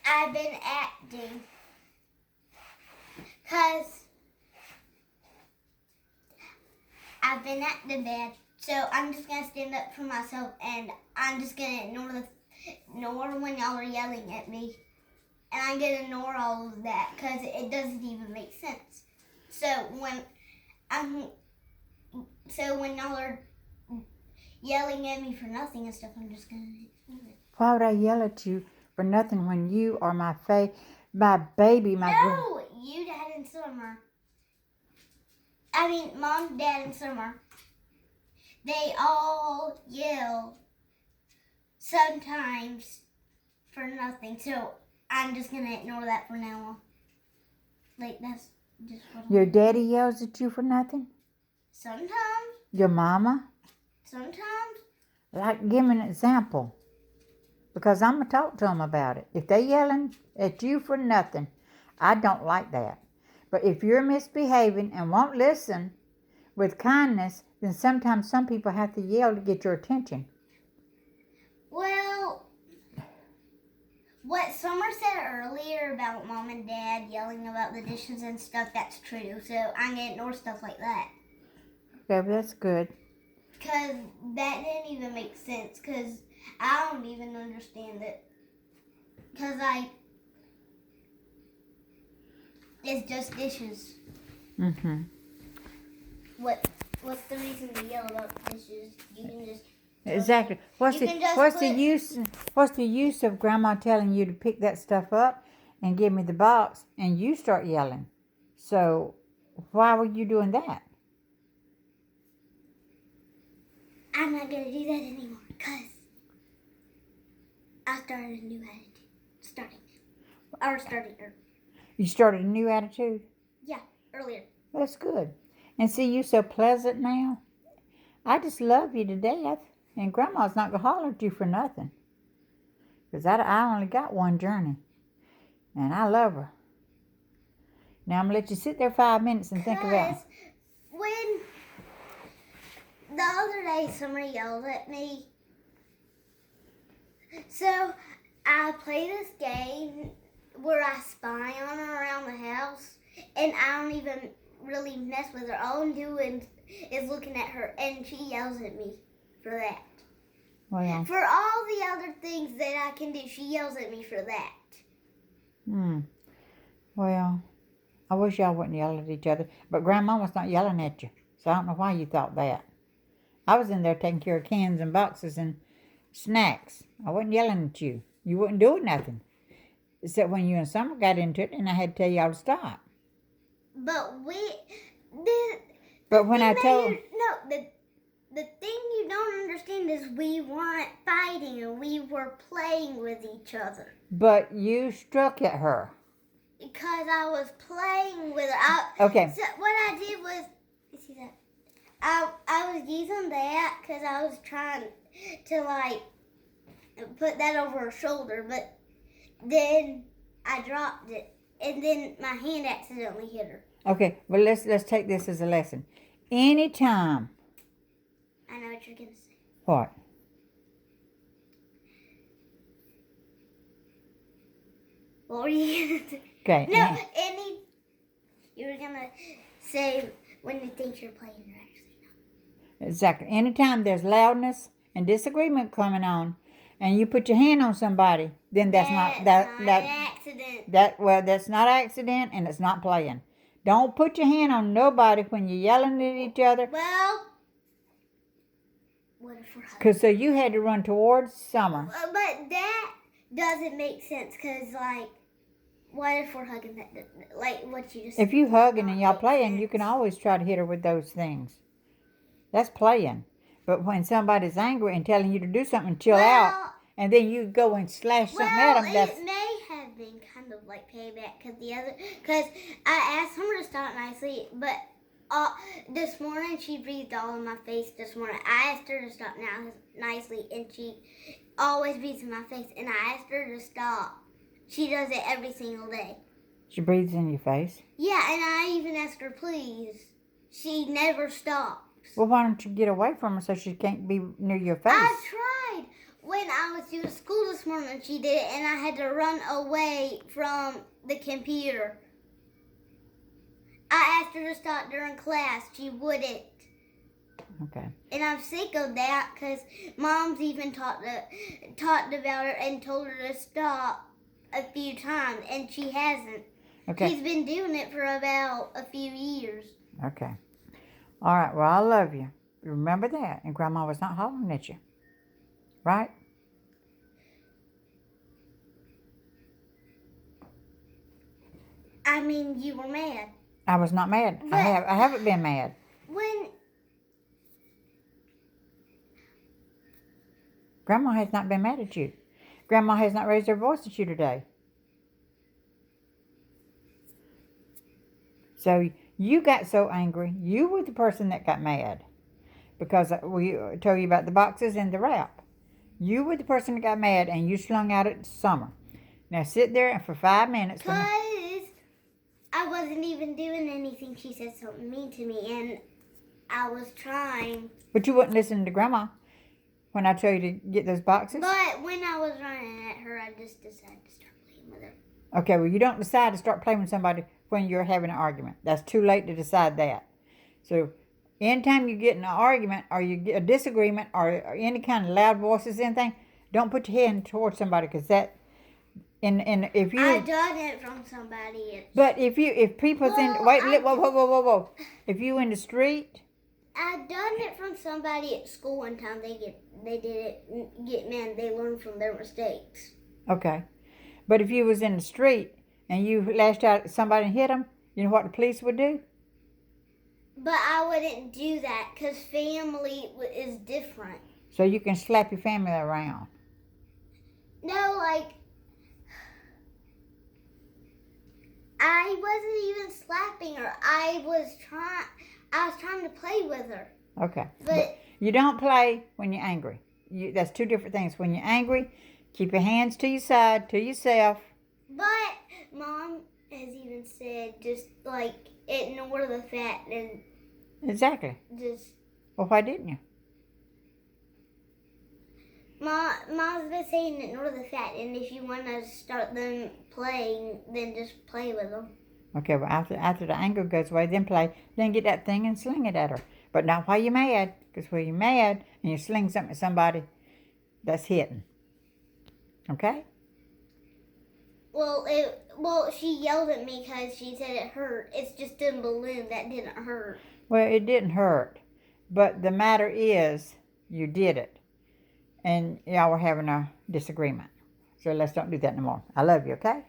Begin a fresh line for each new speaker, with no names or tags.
I've been acting. Because I've been acting bad. So I'm just going to stand up for myself and I'm just going to ignore when y'all are yelling at me. And I'm going to ignore all of that because it doesn't even make sense. So when y'all are yelling at me for nothing and stuff, I'm just going to ignore it.
Why would I yell at you for nothing when you are my baby, my
No, you, Dad, and Summer. I mean, Mom, Dad, and Summer. They all yell sometimes for nothing. So I'm just going to ignore that for now on. Like, that's just what
Your daddy yells at you for nothing?
Sometimes.
Your mama?
Sometimes.
Like, give me an example. Because I'm going to talk to them about it. If they yelling at you for nothing, I don't like that. But if you're misbehaving and won't listen with kindness, then sometimes some people have to yell to get your attention.
Well, what Summer said earlier about Mom and Dad yelling about the dishes and stuff, that's true. So I'm going to ignore stuff like that.
Okay, well, that's good.
Because that didn't even make sense. Because I don't even understand it. Because, it's just dishes.
Mm-hmm.
What's the reason to yell about dishes? You can just...
Exactly. What's the use of Grandma telling you to pick that stuff up and give me the box and you start yelling? So why were you doing that?
I'm not going to do that anymore because I started a new attitude. Starting earlier.
You started a new attitude?
Yeah, earlier.
That's good. And see, you so pleasant now. I just love you to death. And Grandma's not going to holler at you for nothing. Because I only got one journey. And I love her. Now I'm going to let you sit there 5 minutes and think about it.
When the other day somebody yelled at me. So I play this game where I spy on her around the house. And I don't even really mess with her. All I'm doing is looking at her. And she yells at me for that.
Well.
For all the other things that I can do, she yells at me for that.
Well, I wish y'all wouldn't yell at each other. But Grandma was not yelling at you. So I don't know why you thought that. I was in there taking care of cans and boxes and snacks. I wasn't yelling at you. You wouldn't do nothing. Except when you and Summer got into it and I had to tell y'all to stop.
But the thing you don't understand is we weren't fighting and we were playing with each other.
But you struck at her.
Because I was playing with her.
Okay.
So what I did was, you see that? I was using that because I was trying to put that over her shoulder, but then I dropped it and then my hand accidentally hit her.
Okay, well let's take this as a lesson. Anytime.
I know what you're gonna say.
What?
What were you gonna say?
Okay.
No, you were gonna say when you think you're playing, you're actually not.
Exactly. Anytime there's loudness and disagreement coming on, and you put your hand on somebody, then that's not
an accident.
That's not accident, and it's not playing. Don't put your hand on nobody when you're yelling at each other.
Well, what if we're hugging?
Because so you had to run towards Summer.
But that doesn't make sense because, what if we're hugging that? Like what you just said.
If you hugging and y'all playing, you can always try to hit her with those things. That's playing. But when somebody's angry and telling you to do something, chill out, and then you go and slash something at them,
it may have been kind of like payback because I asked Summer to stop nicely, but this morning she breathed all in my face. This morning I asked her to stop nicely, and she always breathes in my face. And I asked her to stop. She does it every single day.
She breathes in your face?
Yeah, and I even asked her please. She never stops.
Well, why don't you get away from her so she can't be near your face?
I tried. when I was due to school this morning, she did it, and I had to run away from the computer. I asked her to stop during class. She wouldn't.
Okay.
And I'm sick of that because Mom's even talked about her and told her to stop a few times, and she hasn't.
Okay.
She's been doing it for about a few years.
Okay. All right. Well, I love you. Remember that. And Grandma was not hollering at you. Right?
I mean, you were mad.
I was not mad.
But
I haven't been mad.
when
Grandma has not been mad at you. Grandma has not raised her voice at you today. So you got so angry. You were the person that got mad because we told you about the boxes and the wrap. You were the person that got mad and you slung out at Summer. Now sit there and for 5 minutes.
because I wasn't even doing anything. She said something mean to me, and I was trying.
But you wouldn't listen to Grandma when I told you to get those boxes.
But when I was running at her, I just decided to start playing with her.
Okay, well, you don't decide to start playing with somebody when you're having an argument. That's too late to decide that. So anytime you get in an argument or you get a disagreement or any kind of loud voices, anything, don't put your hand towards somebody because that, and if you...
I done it from somebody.
But if people's in... Wait, whoa. If you in the street...
I done it from somebody at school one time. They didn't get mad. They learned from their mistakes.
Okay. But if you was in the street and you lashed out at somebody and hit them, you know what the police would do?
But I wouldn't do that because family is different.
So you can slap your family around.
No, like, I wasn't even slapping her. I was trying to play with her.
Okay.
But
you don't play when you're angry. That's two different things. When you're angry, keep your hands to your side, to yourself.
But Mom has even said just like ignore the fat and
Exactly.
just.
Well, why didn't you?
Mom's been saying ignore the fat, and if you want to start them playing, then just play with them.
Okay, well, after the anger goes away, then play. Then get that thing and sling it at her. But not while you're mad, because when you're mad and you sling something at somebody, that's hitting. Okay?
Well, she yelled at me because she said it hurt. It's just a balloon that didn't hurt.
Well, it didn't hurt. But the matter is, you did it. And y'all were having a disagreement. So let's don't do that no more. I love you, okay?